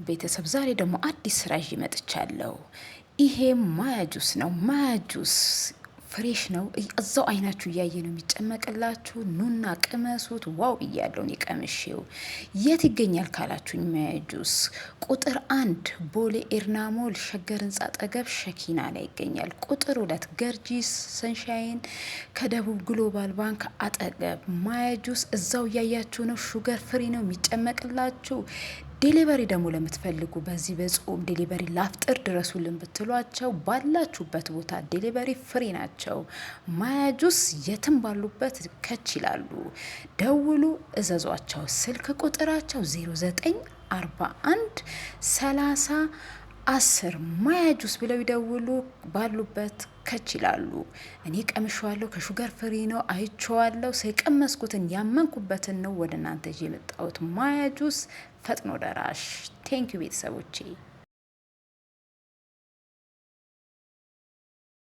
ቤተሰብ ዛሬ ደግሞ አዲስ ስራ ይዤ መጥቻለሁ። ይሄ ማያ ጁስ ነው። ማያ ጁስ ፍሬሽ ነው። እዛው አይናችሁ እያየ ነው የሚጨመቅላችሁ። ኑና ቅመሱት። ዋው እያለሁ እኔ ቀምሼው። የት ይገኛል ካላችሁኝ፣ ማያ ጁስ ቁጥር 1 ቦሌ ኤርናሞል ሸገር ህንፃ አጠገብ ሸኪና ላይ ይገኛል። ቁጥር 2 ገርጂስ ሰንሻይን ከደቡብ ግሎባል ባንክ አጠገብ። ማያ ጁስ እዛው እያያችሁ ነው። ሹገር ፍሪ ነው የሚጨመቅላችሁ። ዴሊቨሪ ደግሞ ለምትፈልጉ በዚህ በጾም ዴሊቨሪ ላፍጥር ድረሱልን ብትሏቸው ባላችሁበት ቦታ ዴሊቨሪ ፍሪ ናቸው። ማያ ጁስ የትም ባሉበት ከች ይላሉ። ደውሉ፣ እዘዟቸው። ስልክ ቁጥራቸው 0941 30 10 ማያ ጁስ ብለው ይደውሉ። ባሉበት ከች ይላሉ። እኔ ቀምሼዋለሁ። ከሹገር ፍሪ ነው። አይቼዋለሁ። የቀመስኩትን ያመንኩበትን ነው ወደ እናንተ ይዤ የመጣሁት። ማያ ጁስ ፈጥኖ ደራሽ። ቴንኪዩ ቤተሰቦቼ።